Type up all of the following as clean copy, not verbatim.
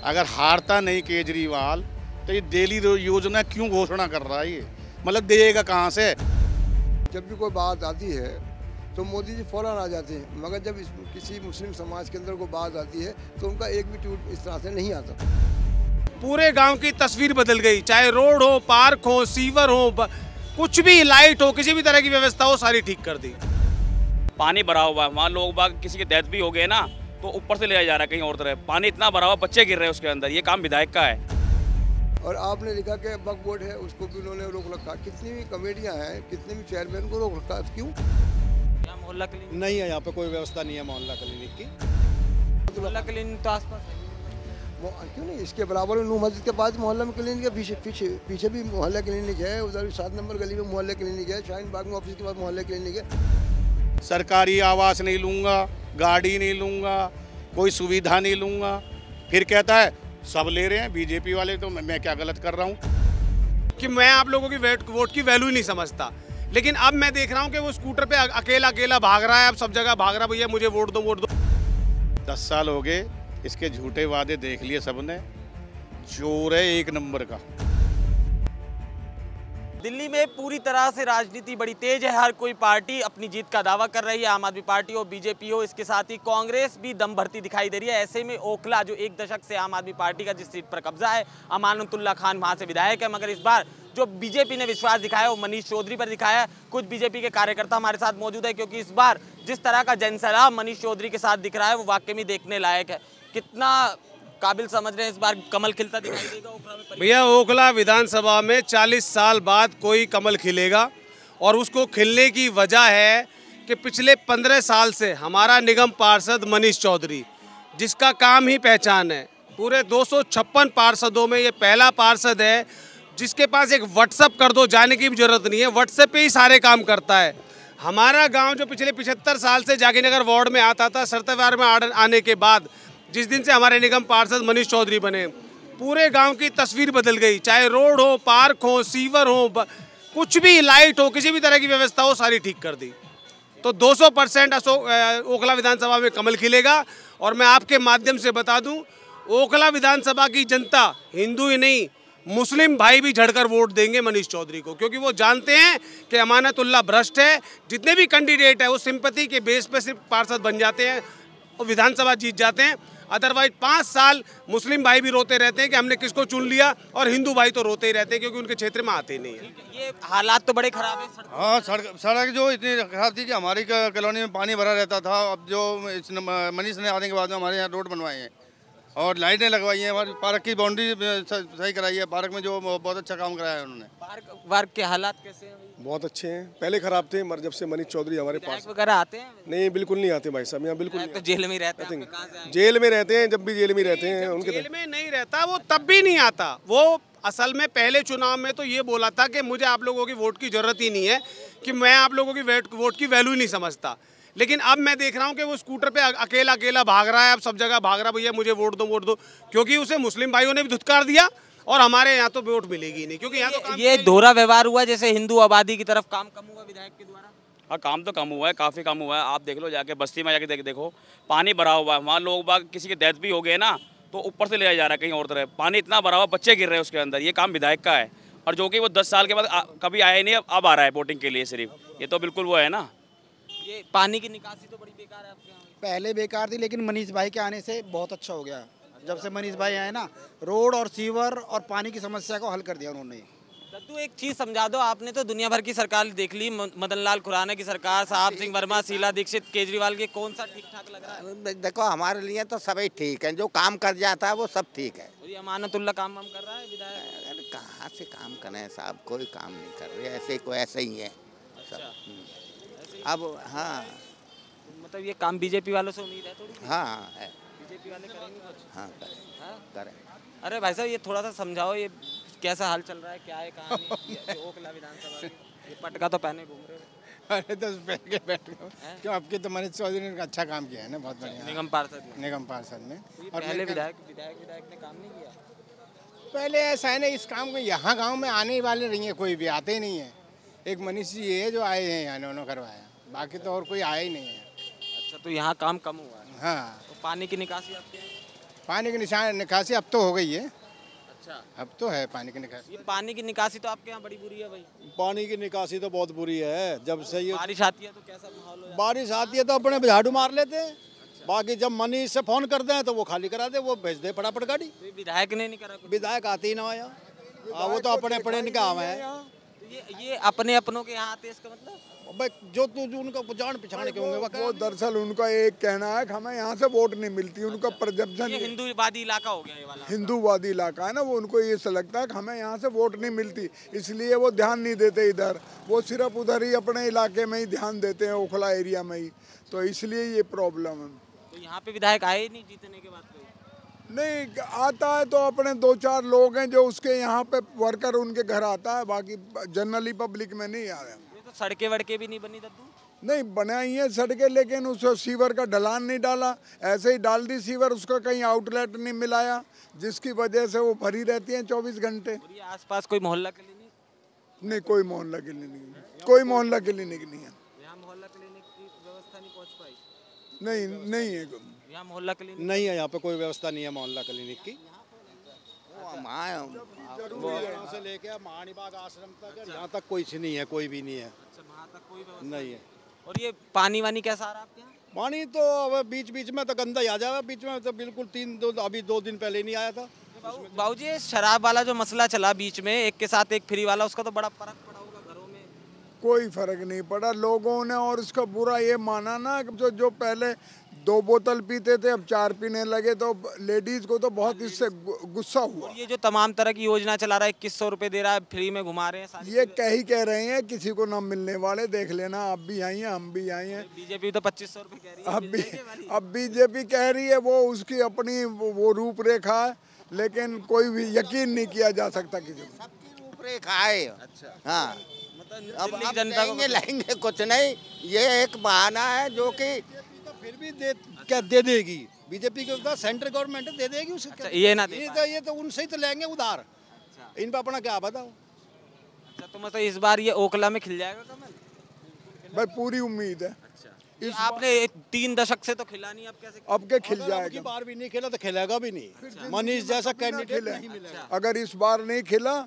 अगर हारता नहीं केजरीवाल तो ये डेली योजना क्यों घोषणा कर रहा है? ये मतलब देगा कहाँ से? जब भी कोई बात आती है तो मोदी जी फौरन आ जाते हैं, मगर जब किसी मुस्लिम समाज के अंदर कोई बात आती है तो उनका एक भी ट्वीट इस तरह से नहीं आता। पूरे गांव की तस्वीर बदल गई, चाहे रोड हो, पार्क हो, सीवर हो, कुछ भी, लाइट हो, किसी भी तरह की व्यवस्था हो, सारी ठीक कर दी। पानी भरा हुआ है, वहाँ लोग बाग किसी की डेथ भी हो गए ना तो ऊपर से ले जाया जा रहा है कहीं और तरफ। पानी इतना भरा हुआ, बच्चे गिर रहे हैं उसके अंदर। ये काम विधायक का है। और आपने लिखा कि वक्फ बोर्ड है, उसको भी उन्होंने रोक रखा। कितनी भी कमेटियाँ हैं, कितने भी चेयरमैन को रोक रखा, क्यों? यहाँ मोहल्ला क्लिनिक नहीं है, यहाँ पे कोई व्यवस्था नहीं है मोहल्ला क्लिनिक की। मोहल्ला क्लिनिक तो आसपास है, क्यों नहीं? इसके बराबर में नूह मस्जिद के पास मोहल्ला में क्लिनिक है, पीछे भी मोहल्ला क्लिनिक है, उधर 7 नंबर गली में मोहल्ला क्लिनिक है, शाहीन बाग में ऑफिस के पास मोहल्ला क्लिनिक है। सरकारी आवास नहीं लूँगा, गाड़ी नहीं लूँगा, कोई सुविधा नहीं लूँगा, फिर कहता है सब ले रहे हैं बीजेपी वाले, तो मैं क्या गलत कर रहा हूँ? कि मैं आप लोगों की वोट की वैल्यू ही नहीं समझता, लेकिन अब मैं देख रहा हूँ कि वो स्कूटर पे अकेला भाग रहा है, अब सब जगह भाग रहा है, भैया मुझे वोट दो। 10 साल हो गए, इसके झूठे वादे देख लिए सबने। जोर है एक नंबर का। दिल्ली में पूरी तरह से राजनीति बड़ी तेज है। हर कोई पार्टी अपनी जीत का दावा कर रही है, आम आदमी पार्टी हो, बीजेपी हो, इसके साथ ही कांग्रेस भी दम भरती दिखाई दे रही है। ऐसे में ओखला, जो एक दशक से आम आदमी पार्टी का जिस सीट पर कब्जा है, अमानतुल्लाह खान वहां से विधायक है, मगर इस बार जो बीजेपी ने विश्वास दिखाया वो मनीष चौधरी पर दिखाया है। कुछ बीजेपी के कार्यकर्ता हमारे साथ मौजूद है, क्योंकि इस बार जिस तरह का जनसैलाब मनीष चौधरी के साथ दिख रहा है वो वाकई में देखने लायक है। कितना काबिल समझ रहे हैं इस बार कमल खिलता दिखाई देगा ओखला में? भैया ओखला विधानसभा में 40 साल बाद कोई कमल खिलेगा, और उसको खिलने की वजह है कि पिछले 15 साल से हमारा निगम पार्षद मनीष चौधरी, जिसका काम ही पहचान है, पूरे 256 पार्षदों में ये पहला पार्षद है जिसके पास एक व्हाट्सएप कर दो, जाने की भी जरूरत नहीं है, व्हाट्सएप पे ही सारे काम करता है। हमारा गांव जो पिछले 75 साल से जागीनगर वार्ड में आता था, सरतवार में आने के बाद जिस दिन से हमारे निगम पार्षद मनीष चौधरी बने, पूरे गांव की तस्वीर बदल गई, चाहे रोड हो, पार्क हो, सीवर हो, कुछ भी, लाइट हो, किसी भी तरह की व्यवस्था हो, सारी ठीक कर दी। तो 200% ओखला विधानसभा में कमल खिलेगा। और मैं आपके माध्यम से बता दूं, ओखला विधानसभा की जनता, हिंदू ही नहीं, मुस्लिम भाई भी झड़कर वोट देंगे मनीष चौधरी को, क्योंकि वो जानते हैं कि अमानतुल्लाह भ्रष्ट है। जितने भी कैंडिडेट है वो सिंपैथी के बेस पे सिर्फ पार्षद बन जाते हैं और विधानसभा जीत जाते हैं। अदरवाइज 5 साल मुस्लिम भाई भी रोते रहते हैं कि हमने किसको चुन लिया, और हिंदू भाई तो रोते ही रहते हैं क्योंकि उनके क्षेत्र में आते नहीं है। ये हालात तो बड़े खराब है। हाँ, सड़क जो इतनी खराब थी कि हमारी कॉलोनी में पानी भरा रहता था। अब जो मनीष ने आने के बाद में हमारे यहाँ रोड बनवाए हैं और लाइटें लगवाई हैं, हमारी पार्क की बाउंड्री सही कराई है, पार्क में जो बहुत अच्छा काम कराया है उन्होंने। पार्क के हालात कैसे हैं? बहुत अच्छे हैं, पहले खराब थे, मगर जब से मनीष चौधरी हमारे पास वगैरह आते हैं? नहीं, बिल्कुल नहीं आते भाई साहब, यहाँ बिल्कुल नहीं। तो जेल में रहते हैं? जेल में रहते हैं, जब भी जेल में रहते हैं उनके। जेल में नहीं रहता वो, तब भी नहीं आता वो। असल में पहले चुनाव में तो ये बोला था कि मुझे आप लोगों की वोट की जरूरत ही नहीं है, कि मैं आप लोगों की वोट की वैल्यू ही नहीं समझता, लेकिन अब मैं देख रहा हूँ कि वो स्कूटर पे अकेला भाग रहा है, अब सब जगह भाग रहा है, भैया मुझे वोट दो, क्योंकि उसे मुस्लिम भाइयों ने भी धुतकार दिया, और हमारे यहाँ तो वोट मिलेगी नहीं, क्योंकि यहाँ तो ये दोहरा व्यवहार हुआ, जैसे हिंदू आबादी की तरफ काम कम हुआ विधायक के द्वारा। हाँ, काम तो कम हुआ है, काफ़ी कम हुआ है। आप देख लो, जाके बस्ती में जाके देखो, पानी भरा हुआ है, वहाँ लोग बाग किसी की डेथ भी हो गए ना तो ऊपर से ले जाया जा रहा है कहीं और तरफ। पानी इतना भरा हुआ, बच्चे गिर रहे हैं उसके अंदर। ये काम विधायक का है, और जो कि वो 10 साल के बाद कभी आया नहीं, अब आ रहा है वोटिंग के लिए सिर्फ। ये तो बिल्कुल वो है ना। ये पानी की निकासी तो बड़ी बेकार है आपके यहाँ? पहले बेकार थी, लेकिन मनीष भाई के आने से बहुत अच्छा हो गया। जब से मनीष भाई आए ना, रोड और सीवर और पानी की समस्या को हल कर दिया उन्होंने। दद्दू, एक चीज़ समझा दो, आपने तो दुनिया भर की सरकार देख ली, मदन लाल खुराना की सरकार, साहब सिंह वर्मा, शीला दीक्षित, केजरीवाल के, कौन सा ठीक ठाक लग रहा है? देखो, हमारे लिए तो सभी ठीक है, जो काम कर जाता है वो सब ठीक है। ये अमानतुल्लाह काम वाम कर रहा है विधायक? अरे कहाँ से काम करें साहब, कोई काम नहीं कर रहे, ऐसे ही है सब। अब हाँ, मतलब ये काम बीजेपी वालों से उम्मीद है थोड़ी? हाँ है, बीजेपी वाले करेंगे कुछ? हाँ करें। अरे भाई साहब, ये थोड़ा सा समझाओ, ये कैसा हाल चल रहा है, क्या है कहानी? ओखला विधानसभा की ये पटका तो पहने घूम रहे हो। अरे तो बैठ गए क्यों? आपके तो मनीष चौधरी ने अच्छा काम किया है ना, बहुत बढ़िया। निगम पार्षद में और पहले विधायक ने काम नहीं किया? पहले ऐसा है ना, इस काम को यहाँ गाँव में आने वाले नहीं है, कोई भी आते ही नहीं है। एक मनीष जी है जो आए हैं यहाँ, उन्होंने करवाया, बाकी तो और कोई आया ही नहीं है। अच्छा, तो यहाँ काम कम हुआ है। हाँ, तो पानी की निकासी आपके यहाँ? पानी की निकासी अब तो हो गई है। अच्छा, अब तो है पानी की निकासी। ये पानी की निकासी तो आपके यहाँ बड़ी बुरी है भाई। पानी की निकासी तो बहुत बुरी है। जब से ये बारिश आती है तो कैसा माहौल हो जाता बारिश आती है तो अपने झाड़ू मार लेते हैं। बाकी जब मनीष से फोन करते हैं तो वो खाली करा दे, वो भेज दे फटाफट गाड़ी। है? विधायक ने नहीं करा कुछ? विधायक आते ही ना आया। वो तो अपने पढ़े निकाह है। तो ये अपने अपनों के यहाँ आते हैं, इसका मतलब जो उनका जान पहचान के होंगे वो दरअसल उनका एक कहना है कि हमें यहाँ से वोट नहीं मिलती। उनका परसेप्शन ये हिंदूवादी इलाका हो गया ये वाला। हिंदूवादी इलाका है ना, वो उनको ये लगता है कि हमें यहाँ से वोट नहीं मिलती, इसलिए वो ध्यान नहीं देते इधर। वो सिर्फ उधर ही अपने इलाके में ही ध्यान देते हैं, ओखला एरिया में ही। तो इसलिए ये प्रॉब्लम है। तो यहाँ पे विधायक आए नहीं जीतने के बाद? नहीं आता है तो अपने 2-4 लोग हैं जो उसके यहाँ पे वर्कर उनके घर आता है, बाकी जनरली पब्लिक में नहीं आ रहे। तो सड़कें वड़कें भी नहीं बनी दद्दू? नहीं बनाई है सड़कें, लेकिन उस सीवर का ढलान नहीं डाला, ऐसे ही डाल दी सीवर, उसका कहीं आउटलेट नहीं मिलाया, जिसकी वजह से वो भरी रहती हैं 24 घंटे। और ये आसपास कोई मोहल्ला क्लिनिक? नहीं, कोई मोहल्ला क्लिनिक, कोई मोहल्ला क्लिनिक नहीं है। यहाँ मोहल्ला क्लिनिक की व्यवस्था नहीं पहुँच पाई? नहीं है यहाँ मोहल्ला क्लिनिक नहीं है। यहाँ पे कोई व्यवस्था नहीं है मोहल्ला क्लिनिक की। यहाँ से लेके महानिबाग आश्रम तक यहाँ तक कोई नहीं है, कोई भी नहीं है। अच्छा, वहाँ तक कोई व्यवस्था नहीं है। और ये पानी वानी कैसा आ रहा है आपके यहाँ? पानी तो अब बीच बीच में तो गंदा ही आ जाएगा, बीच में तो बिल्कुल अभी 2 दिन पहले नहीं आया था। बाबूजी, ये शराब वाला जो मसला चला बीच में, एक के साथ एक फ्री वाला, उसका तो बड़ा फर्क पड़ा होगा घरों में? कोई फर्क नहीं पड़ा लोगों ने, और इसका बुरा ये माना ना जो पहले 2 बोतल पीते थे अब 4 पीने लगे, तो लेडीज को तो बहुत इससे गुस्सा हुआ। और ये जो तमाम तरह की योजना चला रहा है, 2100 रुपए दे रहा है, फ्री में घुमा रहे हैं, ये कह रहे हैं किसी को ना मिलने वाले, देख लेना आप भी आई हैं, हम भी आई हैं। बीजेपी तो 2500 रुपए कह रही है। अब बीजेपी कह रही है, वो उसकी अपनी वो रूपरेखा है, लेकिन कोई भी यकीन नहीं किया जा सकता किसी को। सबकी रूपरेखा है। अच्छा, हाँ, अब जनता को लाएंगे कुछ नहीं, ये एक बहाना है जो कि फिर भी क्या दे देगी बीजेपी के, सेंट्रल गवर्नमेंट दे देगी उसे। अच्छा, ये ना दे ये तो उनसे ही तो लेंगे उधार। अच्छा, इन पर अपना क्या बताओ। अच्छा, तो मतलब इस बार ये ओखला में खिल जाएगा कमल? भाई पूरी उम्मीद है। अच्छा, आपने 3 दशक से तो खिला नहीं, अब कैसे? अब के खिल जाएगा। बार भी नहीं खिला तो खिलेगा भी नहीं। मनीष जैसा कैंडिडेट नहीं मिलेगा। अगर इस बार नहीं खिला,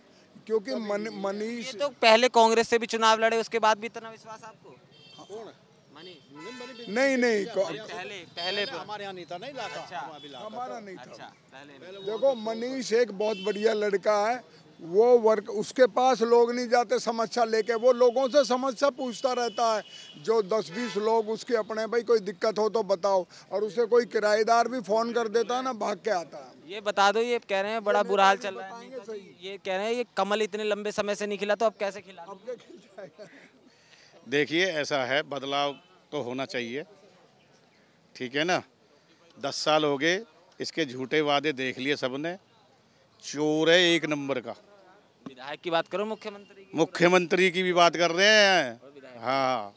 क्योंकि मनीष तो पहले कांग्रेस से भी चुनाव लड़े, उसके बाद भी इतना विश्वास आपको? नहीं पहले हमारे यहाँ नहीं था, नहीं लाता। अच्छा, हमारा नहीं था। अच्छा, पहले देखो मनीष एक बहुत बढ़िया लड़का है, वो वर्क उसके पास लोग नहीं जाते समस्या लेके, वो लोगों से समस्या पूछता रहता है। जो 10-20 लोग उसके अपने, भाई कोई दिक्कत हो तो बताओ, और उसे कोई किराएदार भी फोन कर देता है ना, भाग के आता है। ये बता दो, ये कह रहे हैं बड़ा बुरा हाल चल रहा है, ये कह रहे हैं ये कमल इतने लंबे समय से नहीं खिला, तो अब कैसे खिला? देखिए ऐसा है, बदलाव तो होना चाहिए, ठीक है ना। 10 साल हो गए, इसके झूठे वादे देख लिए सबने, चोर है 1 नंबर का। विधायक की बात करो, मुख्यमंत्री की भी बात कर रहे हैं। हाँ,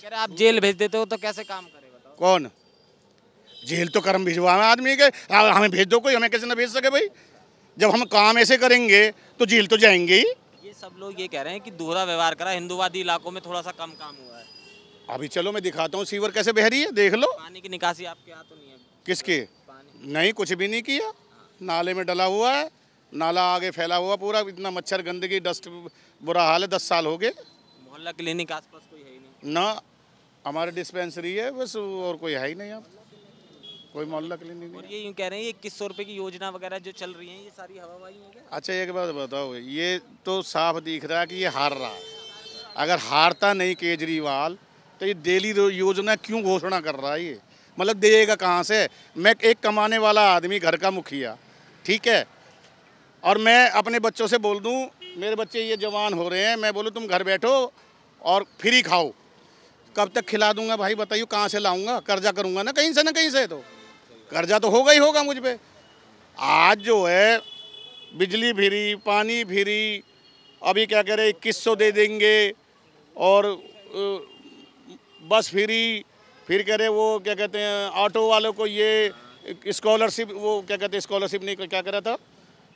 कह रहे आप जेल भेज देते हो तो कैसे काम करेगा? कौन? जेल तो कर्म भिजवा है आदमी के, हमें भेज दो कोई, हमें कैसे ना भेज सके भाई? जब हम काम ऐसे करेंगे तो जेल तो जाएंगे ही। ये सब लोग ये कह रहे हैं कि दोहरा व्यवहार करा, हिंदूवादी इलाकों में थोड़ा सा कम काम हुआ है। अभी चलो मैं दिखाता हूँ सीवर कैसे बह रही है, देख लो। पानी की निकासी आपके यहाँ तो नहीं है? किसके? नहीं, कुछ भी नहीं किया, नाले में डला हुआ है, नाला आगे फैला हुआ पूरा, इतना मच्छर गंदगी डस्ट बुरा हाल है। 10 साल हो गए। मोहल्ला क्लिनिक आसपास कोई है ही नहीं? ना, हमारे डिस्पेंसरी है बस, और कोई है ही नहीं, यहाँ कोई मोहल्ला क्लिनिक नहीं। और ये यूँ कह रहे हैं ये 2100 रुपए की योजना वगैरह जो चल रही है, ये सारी हवाबाजी है क्या? अच्छा एक बात बताओ, ये तो साफ दिख रहा है कि ये हार रहा है। अगर हारता नहीं केजरीवाल तो ये डेली योजना क्यों घोषणा कर रहा है? ये मतलब देगा कहाँ से? मैं एक कमाने वाला आदमी, घर का मुखिया, ठीक है, और मैं अपने बच्चों से बोल दूं, मेरे बच्चे ये जवान हो रहे हैं, मैं बोलूं तुम घर बैठो और फ्री खाओ, कब तक खिला दूंगा भाई बताइए? कहाँ से लाऊंगा? कर्जा करूंगा ना कहीं से, तो कर्जा तो होगा ही होगा मुझ पे। आज जो है बिजली फ्री, पानी फ्री, अभी क्या कह रहे 2100 दे देंगे, और बस फ्री, फिर कह रहे वो क्या कहते हैं ऑटो वालों को ये स्कॉलरशिप, वो क्या कहते हैं स्कॉलरशिप नहीं, क्या कह रहा था,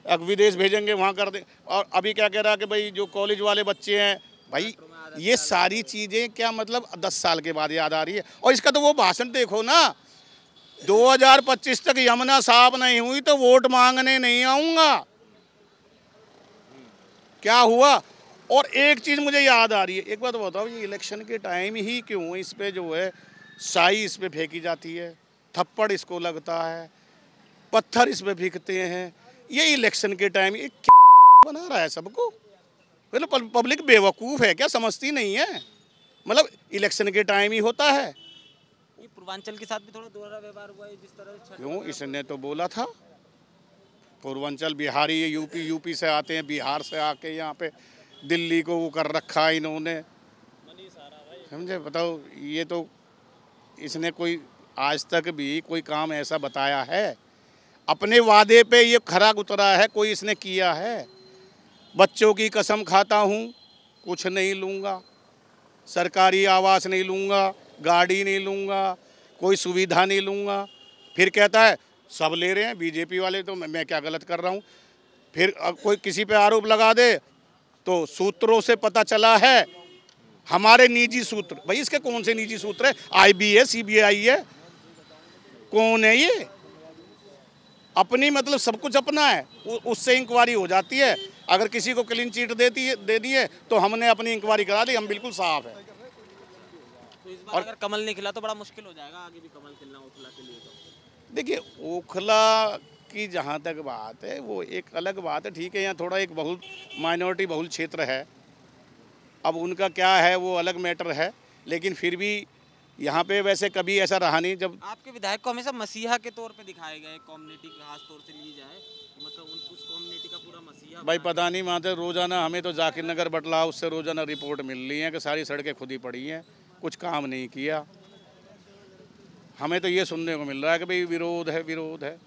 अब विदेश भेजेंगे वहाँ कर दे। और अभी क्या कह रहा है कि भाई जो कॉलेज वाले बच्चे हैं, भाई ये सारी चीज़ें क्या मतलब 10 साल के बाद याद आ रही है? और इसका तो वो भाषण देखो ना, 2025 तक यमुना साफ नहीं हुई तो वोट मांगने नहीं आऊंगा। क्या हुआ? और एक चीज मुझे याद आ रही है, एक बात बताओ, ये इलेक्शन के टाइम ही क्यों इस पे जो है साई इस पे फेंकी जाती है, थप्पड़ इसको लगता है, पत्थर इस पे फेंकते हैं, ये इलेक्शन के टाइम ये क्या बना रहा है सबको? मतलब पब्लिक बेवकूफ़ है क्या, समझती नहीं है? मतलब इलेक्शन के टाइम ही होता है। ये पूर्वांचल के साथ भी थोड़ा दोहरा व्यवहार हुआ है जिस तरह। क्यों? इसने तो बोला था पूर्वांचल बिहारी, यूपी से आते हैं, बिहार से आके यहाँ पे दिल्ली को वो कर रखा है इन्होंने, समझे? बताओ, ये तो इसने कोई आज तक भी कोई काम ऐसा बताया है? अपने वादे पे ये खरा उतरा है, कोई इसने किया है? बच्चों की कसम खाता हूँ, कुछ नहीं लूँगा, सरकारी आवास नहीं लूँगा, गाड़ी नहीं लूँगा, कोई सुविधा नहीं लूँगा। फिर कहता है सब ले रहे हैं बीजेपी वाले, तो मैं क्या गलत कर रहा हूँ? फिर कोई किसी पे आरोप लगा दे तो सूत्रों से पता चला है हमारे निजी सूत्र। भाई इसके कौन से निजी सूत्र है? IB है, CBI है, कौन है ये? अपनी मतलब सब कुछ अपना है, उससे इंक्वायरी हो जाती है। अगर किसी को क्लीन चिट दे दी है तो हमने अपनी इंक्वायरी करा दी, हम बिल्कुल साफ है। तो इस बार अगर कमल नहीं खिला तो बड़ा मुश्किल हो जाएगा आगे भी कमल खिलना ओखला के लिए। तो देखिए, ओखला की जहाँ तक बात है वो एक अलग बात है, ठीक है, यहाँ थोड़ा एक बहुत माइनॉरिटी बहुल क्षेत्र है, अब उनका क्या है वो अलग मैटर है, लेकिन फिर भी यहाँ पे वैसे कभी ऐसा रहा नहीं। जब आपके विधायक को हमेशा मसीहा के तौर पे दिखाए गए, कम्युनिटी खास तौर से ली जाए, मतलब उस कम्युनिटी का पूरा मसीहा। भाई पता नहीं, माते रोज़ाना हमें तो जाकिर नगर बटला उससे रोज़ाना रिपोर्ट मिल रही है कि सारी सड़कें खुद ही पड़ी हैं, कुछ काम नहीं किया। हमें तो ये सुनने को मिल रहा है कि भाई विरोध है।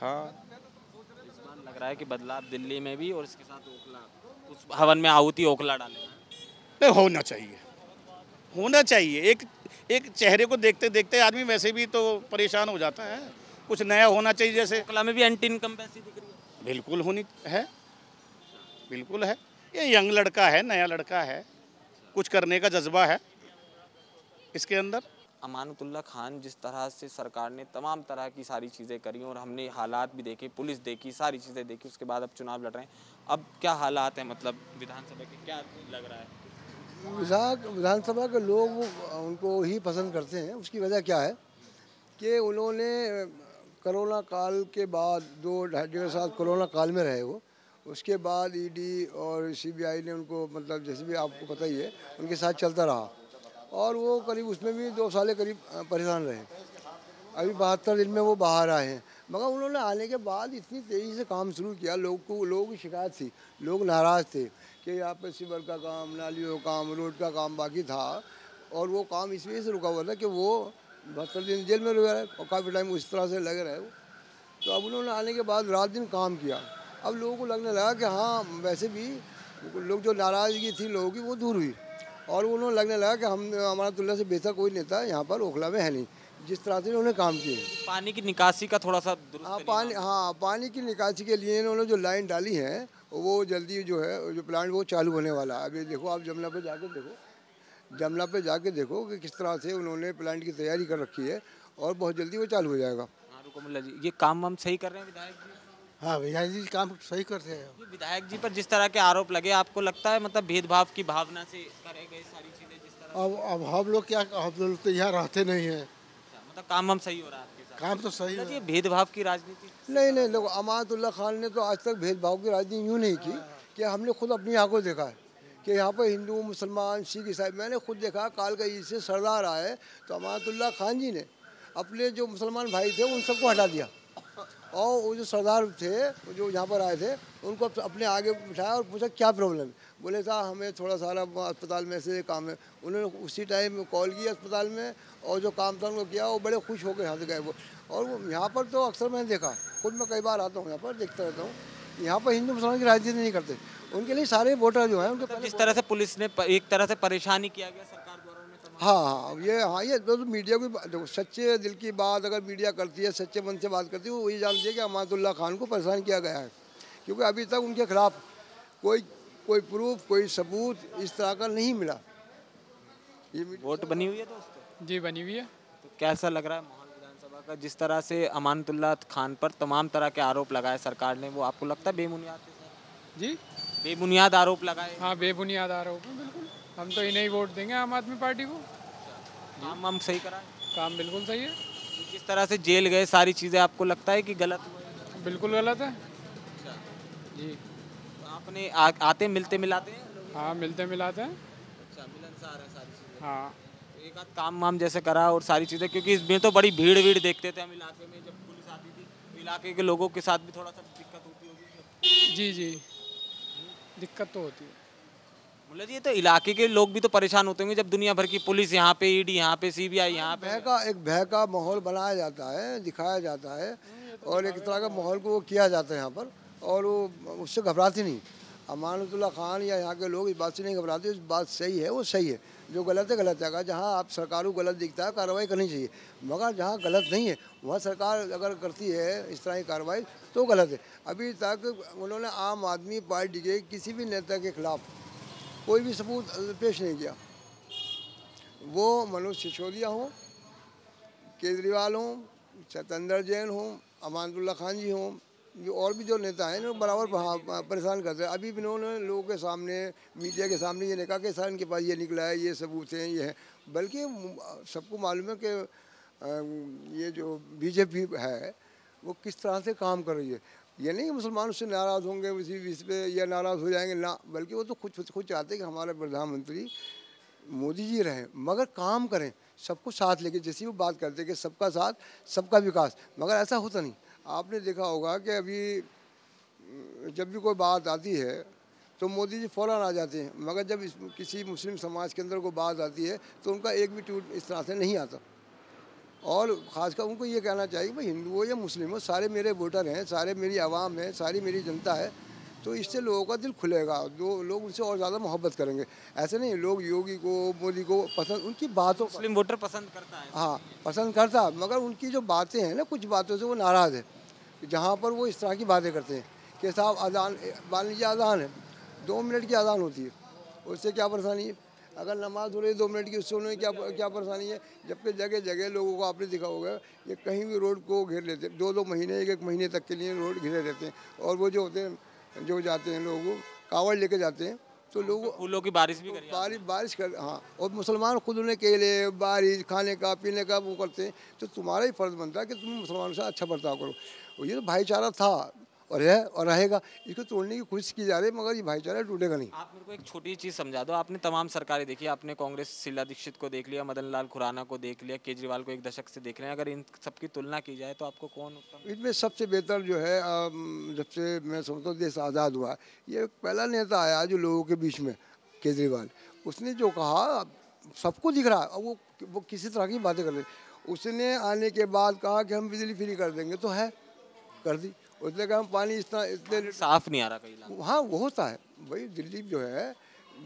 हाँ, इस बार लग रहा है कि बदलाव दिल्ली में भी, और इसके साथ ओखला, उस हवन में आहुति ओखला डालेगा। नहीं, होना चाहिए। एक चेहरे को देखते देखते आदमी वैसे भी तो परेशान हो जाता है, कुछ नया होना चाहिए। जैसे ओखला में भी एंटी इनकम्बेंसी दिख रही है। बिल्कुल होनी है, बिल्कुल है। ये यंग लड़का है, नया लड़का है, कुछ करने का जज्बा है इसके अंदर। अमानतुल्लाह खान, जिस तरह से सरकार ने तमाम तरह की सारी चीज़ें करी और हमने हालात भी देखे, पुलिस देखी, सारी चीज़ें देखी, उसके बाद अब चुनाव लड़ रहे हैं, अब क्या हालात हैं, मतलब विधानसभा के क्या लग रहा है? विधानसभा के लोग उनको ही पसंद करते हैं। उसकी वजह क्या है कि उन्होंने कोरोना काल के बाद 2-2.5 साल कोरोना काल में रहे वो, उसके बाद ED और CBI ने उनको, मतलब जैसे भी आपको पता ही है, उनके साथ चलता रहा, और वो करीब उसमें भी 2 साल करीब परेशान रहे। अभी 72 दिन में वो बाहर आए हैं, मगर उन्होंने आने के बाद इतनी तेज़ी से काम शुरू किया। लोगों की शिकायत थी, लोग नाराज़ थे कि यहाँ पे सीवर का काम, नालियों का काम, रोड का काम बाकी था, और वो काम इस वजह से रुका हुआ था कि वो 72 दिन जेल में रुका है और काफ़ी टाइम उस तरह से लगे रहे वो। तो अब उन्होंने आने के बाद रात दिन काम किया। अब लोगों को लगने लगा कि हाँ, वैसे भी लोग जो नाराज़गी थी लोगों की वो दूर हुई, और उन्होंने लगने लगा कि हम अमानतुल्लाह से बेहतर कोई नेता यहाँ पर ओखला में है नहीं, जिस तरह से उन्होंने काम किए। पानी की निकासी का थोड़ा सा पानी की निकासी के लिए इन्होंने जो लाइन डाली है वो जल्दी जो है, जो प्लांट वो चालू होने वाला है। अभी देखो, आप जमना पे जाके देखो कि किस तरह से उन्होंने प्लांट की तैयारी कर रखी है, और बहुत जल्दी वो चालू हो जाएगा। रुकमुल्ला जी, ये काम हम सही कर रहे हैं विधायक जी? हाँ, विधायक जी काम सही करते हैं। विधायक जी पर जिस तरह के आरोप लगे, आपको लगता है मतलब भेदभाव की भावना से करे गए सारी चीजें जिस तरह? अब हम लोग क्या, हम लोग तो यहाँ रहते नहीं हैं, मतलब काम सही हो रहा है आपके साथ? काम तो सही है। ये भेदभाव की राजनीति नहीं, लोग अमानतुल्लाह खान ने तो आज तक भेदभाव की राजनीति यूँ नहीं की कि हमने खुद अपनी आंखों देखा है कि यहाँ पर हिंदू, मुसलमान, सिख, ईसाई, मैंने खुद देखा। काल का ईद से सरदार आए तो अमानतुल्लाह खान जी ने अपने जो मुसलमान भाई थे उन सबको हटा दिया, और वो जो सरदार थे जो यहाँ पर आए थे उनको अपने आगे बिठाया और पूछा क्या प्रॉब्लम है। बोले था हमें थोड़ा सारा अस्पताल में से काम है। उन्होंने उसी टाइम कॉल की अस्पताल में, और जो काम था उनको किया, वो बड़े खुश होकर यहाँ से गए वो। और वो यहाँ पर तो अक्सर मैंने देखा, खुद मैं कई बार आता हूँ यहाँ पर, देखता रहता हूँ, यहाँ पर हिंदू मुसलमान की राजनीति नहीं करते। उनके लिए सारे वोटर जो हैं उनके, जिस तरह से पुलिस ने एक तरह से परेशानी किया गया सरकार द्वारा, ये तो मीडिया की सच्चे दिल की बात अगर मीडिया करती है, सच्चे मन से बात करती है, वो वही जानती है कि अमानतुल्लाह खान को परेशान किया गया है, क्योंकि अभी तक उनके खिलाफ कोई प्रूफ, कोई सबूत इस तरह का नहीं मिला। ये वोट बनी हुई है दोस्तों? जी बनी हुई है। तो कैसा लग रहा है माहौल विधानसभा अगर जिस तरह से अमानतुल्लाह खान पर तमाम तरह के आरोप लगाए सरकार ने, वो आपको लगता है बेबुनियाद थे? जी, बेबुनियाद आरोप लगाए? हाँ बेबुनियाद आरोप है बिल्कुल। हम तो इन्हें ही वोट देंगे, आम आदमी पार्टी को। काम हम सही कराए? काम बिल्कुल सही है। जिस तरह से जेल गए, सारी चीज़ें आपको लगता है कि गलत हुआ? बिल्कुल गलत है जी। आपने आते मिलते मिलाते हैं? हाँ मिलते मिलाते हैं। अच्छा, मिलनसार है सारी चीज़ें। हाँ तो एक आध काम वाम जैसे करा और सारी चीज़ें, क्योंकि इसमें तो बड़ी भीड़ देखते थे हम इलाके में, जब पुलिस आती थी तो इलाके के लोगों के साथ भी थोड़ा सा दिक्कत होती होगी। जी जी, दिक्कत तो होती है। मुल्ला जी, ये तो इलाके के लोग भी तो परेशान होते होंगे जब दुनिया भर की पुलिस यहाँ पे, ईडी यहाँ पे, सीबीआई यहाँ पे। भय का माहौल बनाया जाता है, दिखाया जाता है और एक तरह का माहौल को वो किया जाता है यहाँ पर, और वो उससे घबराते नहीं। अमानतुल्लाह खान या यहाँ के लोग इस बात से नहीं घबराते। इस बात सही है, वो सही है। जो गलत है गलत है। अगर जहाँ आप सरकार को गलत दिखता है कार्रवाई करनी चाहिए, मगर जहाँ गलत नहीं है वहाँ सरकार अगर करती है इस तरह की कार्रवाई तो गलत है। अभी तक उन्होंने आम आदमी पार्टी के किसी भी नेता के खिलाफ कोई भी सबूत पेश नहीं किया। वो मनोज सिसोदिया हों, केजरीवाल हों, सत्येंद्र जैन हों, अमानतुल्लाह खान जी हों, जो और भी जो नेता हैं ना बराबर परेशान करते हैं। अभी भी इन्होंने लोगों के सामने, मीडिया के सामने ये नहीं कहा कि सर इनके पास ये निकला है, ये सबूत हैं, ये है। बल्कि सबको मालूम है कि ये जो बीजेपी है वो किस तरह से काम कर रही है। ये नहीं कि मुसलमान उससे नाराज़ होंगे उसी विषय पे या नाराज़ हो जाएंगे ना, बल्कि वो तो खुद चाहते हैं कि हमारे प्रधानमंत्री मोदी जी रहें, मगर काम करें सबको साथ लेके। जैसे वो बात करते हैं कि सबका साथ सबका विकास, मगर ऐसा होता नहीं। आपने देखा होगा कि अभी जब भी कोई बात आती है तो मोदी जी फ़ौरन आ जाते हैं, मगर जब किसी मुस्लिम समाज के अंदर कोई बात आती है तो उनका एक भी ट्वीट इस तरह से नहीं आता। और ख़ासकर उनको ये कहना चाहिए भाई हिंदू हो या मुस्लिम हो, सारे मेरे वोटर हैं, सारे मेरी आवाम है, सारी मेरी जनता है। तो इससे लोगों का दिल खुलेगा, जो लोग उनसे और ज़्यादा मोहब्बत करेंगे। ऐसे नहीं लोग योगी को, मोदी को पसंद, उनकी बातों, मुस्लिम वोटर पसंद करता है। हाँ पसंद करता, मगर उनकी जो बातें हैं ना, कुछ बातों से वो नाराज़ है। जहाँ पर वो इस तरह की बातें करते हैं कि साहब अजान, मान लीजिए अजान है, 2 मिनट की अजान होती है, उससे क्या परेशानी है? अगर नमाज हो रही है 2 मिनट की, उससे उन्हें क्या परेशानी है? जबकि जगह जगह लोगों को आपने देखा होगा ये कहीं भी रोड को घेर लेते हैं, 2-2 महीने, 1-1 महीने तक के लिए रोड घेरे रहते हैं। और वो जो होते हैं, जो जाते हैं लोग कावड़ लेके जाते हैं, तो लोग फूलों की बारिश भी करी, बारिश कर, हाँ। और मुसलमान खुद उन्हें केले, बारिश, खाने का पीने का वो करते हैं। तो तुम्हारा ही फर्ज बनता है कि तुम मुसलमानों से अच्छा बर्ताव करो। और ये तो भाईचारा था और है और रहेगा, इसको तोड़ने की कोशिश की जा रही है, मगर ये भाईचारा टूटेगा नहीं। आप मेरे को एक छोटी चीज़ समझा दो। आपने तमाम सरकारें देखी, आपने कांग्रेस शीला दीक्षित को देख लिया, मदन लाल खुराना को देख लिया, केजरीवाल को 1 दशक से देख रहे हैं। अगर इन सबकी तुलना की जाए तो आपको कौन उत्तम? इसमें सबसे बेहतर जो है, जब से मैं समझता हूँ देश आज़ाद हुआ, ये पहला नेता आया जो लोगों के बीच में, केजरीवाल। उसने जो कहा सबको दिख रहा है, वो किसी तरह की बातें कर रहे। उसने आने के बाद कहा कि हम बिजली फ्री कर देंगे, तो है कर दी। उसने कहा हम पानी इतने साफ नहीं आ रहा कहीं। हाँ वो होता है भाई। दिल्ली जो है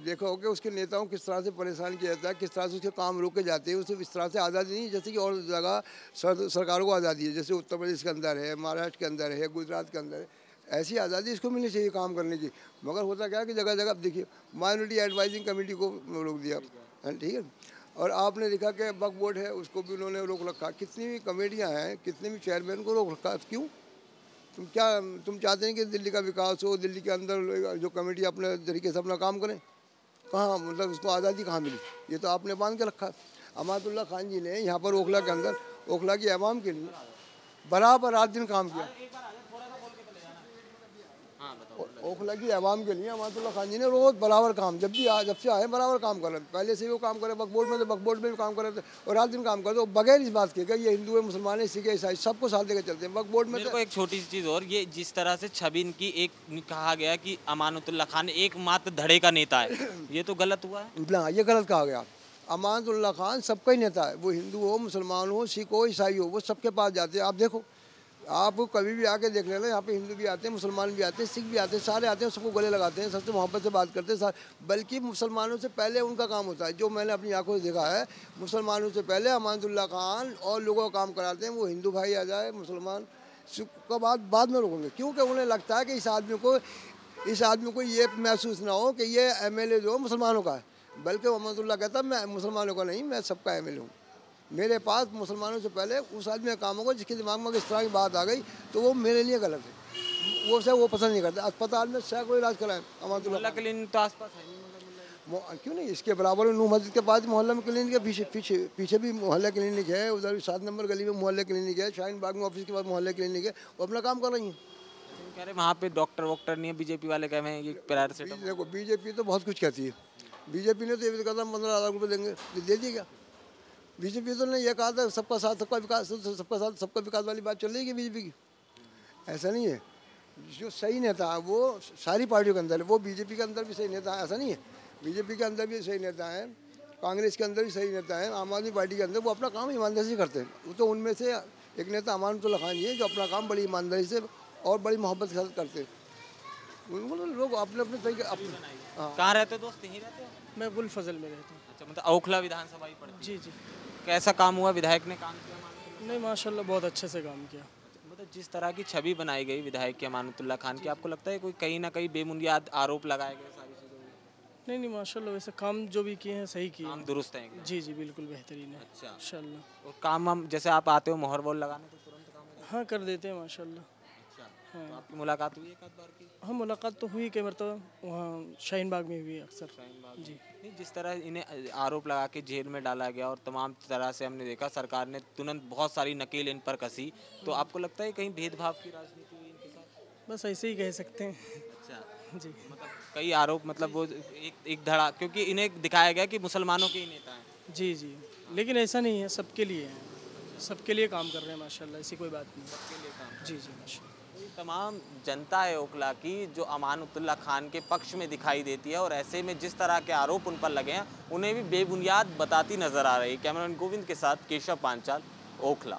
देखो कि उसके नेताओं किस तरह से परेशान किया जाता है, किस तरह से उसके काम रोके जाते हैं। उसे इस तरह से आज़ादी नहीं जैसे कि और जगह सरकारों को आज़ादी है, जैसे उत्तर प्रदेश के अंदर है, महाराष्ट्र के अंदर है, गुजरात के अंदर है। ऐसी आज़ादी इसको मिलनी चाहिए काम करने की। मगर होता क्या है कि जगह जगह देखिए माइनॉरिटी एडवाइजिंग कमेटी को रोक दिया, ठीक है। और आपने देखा कि वक्फ बोर्ड है, उसको भी उन्होंने रोक रखा। कितनी भी कमेटियाँ हैं, कितने भी चेयरमैन को रोक रखा। क्यों? तुम चाहते हैं कि दिल्ली का विकास हो, दिल्ली के अंदर जो कमेटी अपने तरीके से अपना काम करें? कहाँ, मतलब उसको आज़ादी कहाँ मिली? ये तो आपने बांध के रखा। अमानतुल्लाह खान जी ने यहाँ पर ओखला के अंदर, ओखला की आवाम के लिए बराबर रात दिन काम किया। ओखला की आवाम के लिए अमानतुल्लाह खान जी ने रोज़ बराबर काम, जब से आए बराबर काम कर रहे थे। पहले से वो काम करे, वक्फ बोर्ड में तो वक्फ बोर्ड में भी काम कर रहे थे और रात दिन काम करते, तो बगैर इस बात के ये हिंदू है, मुसलमान है, सिख है, ईसाई, सबको साथ लेकर चलते हैं। वक्फ बोर्ड में मेरे को एक छोटी सी चीज़ और, ये जिस तरह से छवि इनकी एक कहा गया कि अमानतुल्लाह खान एकमात्र धड़े का नेता है, ये तो गलत हुआ है ना। ये गलत कहा गया। अमानतुल्लाह खान सबका ही नेता है। वो हिंदू हो, मुसलमान हो, सिख हो, ईसाई हो, वो सबके पास जाते हैं। आप देखो, आप कभी भी आके देख लेना, यहाँ पे हिंदू भी आते हैं, मुसलमान भी आते हैं, सिख भी आते हैं, सारे आते हैं, सबको गले लगाते हैं, सबसे मोहब्बत से बात करते हैं। बल्कि मुसलमानों से पहले उनका काम होता है। जो मैंने अपनी आंखों से देखा है, मुसलमानों से पहले अमानतुल्लाह खान और लोगों का काम कराते हैं। वो हिंदू भाई आ जाए, मुसलमान का बाद में रोकेंगे, क्योंकि उन्हें लगता है कि इस आदमी को ये महसूस ना हो कि ये MLA जो मुसलमानों का है। बल्कि अमानतुल्लाह कहता है मैं मुसलमानों का नहीं, मैं सबका MLA हूँ। मेरे पास मुसलमानों से पहले उस आदमी का काम होगा जिसके दिमाग में इस तरह की बात आ गई तो वो मेरे लिए गलत है। वो पसंद नहीं करते। अस्पताल में सैकड़ों इलाज कराएं, मोहल्ला क्लिनिक तो आसपास है नहीं, क्यों नहीं, इसके बराबर में नूह मस्जिद के पास मोहल्ला में क्लिनिक है, पीछे भी मोहल्ला क्लिनिक है, उधर भी 7 नंबर गली में मोहल्ला क्लिनिक है, शाहीन बाग में ऑफिस के पास मोहल्ला क्लिनिक है, वो अपना काम कर रही हैं। कह रहे वहाँ पे डॉक्टर वॉक्टर नहीं है, बीजेपी वाले कह रहे हैं ये पैरासिटामोल। देखो बीजेपी तो बहुत कुछ कहती है, बीजेपी ने तो ये भी कहा था 15,000 रुपये देंगे, दे दिए क्या? बीजेपी तो ने ये कहा था सबका साथ सबका विकास, सबका साथ सबका विकास वाली बात चल रही है बीजेपी की। ऐसा नहीं है, जो सही नेता है वो सारी पार्टियों के अंदर है, वो बीजेपी के अंदर भी सही नेता है, ऐसा नहीं है, बीजेपी के अंदर भी सही नेता हैं, कांग्रेस के अंदर भी सही नेता हैं, आम आदमी पार्टी के अंदर वो अपना काम ईमानदारी से करते हैं। वो तो उनमें से एक नेता अमानुल्लाह खान जी है जो अपना काम बड़ी ईमानदारी से और बड़ी मोहब्बत के साथ करते हैं। उनको तो लोग अपने अपने तरीके कहाँ रहते हो दोस्त? यहीं रहते हो? मैं गुल फजल में रहता हूँ। अच्छा, मतलब ओखला विधानसभा ही पड़ती है। जी। कैसा काम हुआ, विधायक ने काम किया? नहीं माशाल्लाह बहुत अच्छे से काम किया। मतलब जिस तरह की छवि बनाई गई विधायक की अमानुल्लाह खान की, आपको लगता है कोई कहीं ना कहीं बेबुनियाद आरोप लगाए गए सारी चीज़ों? नहीं माशाल्लाह वैसे काम जो भी किए हैं सही किए, काम दुरुस्त है। जी बिल्कुल बेहतरीन है। अच्छा इंशाल्लाह। और काम हम जैसे आप आते हो मोहर वोहर लगाने तो तुरंत काम हो जाता है? हाँ कर देते हैं माशाल्लाह। हाँ। तो आपकी मुलाकात हुई एक आध बार की? हाँ मुलाकात तो हुई कई मरतबा, वहाँ शाहीन बाग में हुई अक्सर। जी नहीं, जिस तरह इन्हें आरोप लगा के जेल में डाला गया और तमाम तरह से हमने देखा सरकार ने तुरंत बहुत सारी नकेल इन पर कसी, तो आपको लगता है कहीं भेदभाव की राजनीति हुई इनके साथ? बस ऐसे ही कह सकते हैं। अच्छा जी, मतलब कई आरोप, मतलब वो एक धड़ा, क्योंकि इन्हें दिखाया गया कि मुसलमानों के ही नेता हैं। जी लेकिन ऐसा नहीं है, सबके लिए है, सबके लिए काम कर रहे हैं माशाल्लाह, ऐसी कोई बात नहीं। सबके लिए काम। जी माशाल्लाह। तमाम जनता है ओखला की जो अमानुल्लाह खान के पक्ष में दिखाई देती है और ऐसे में जिस तरह के आरोप उन पर लगे हैं उन्हें भी बेबुनियाद बताती नजर आ रही है। कैमरामैन गोविंद के साथ केशव पांचाल, ओखला।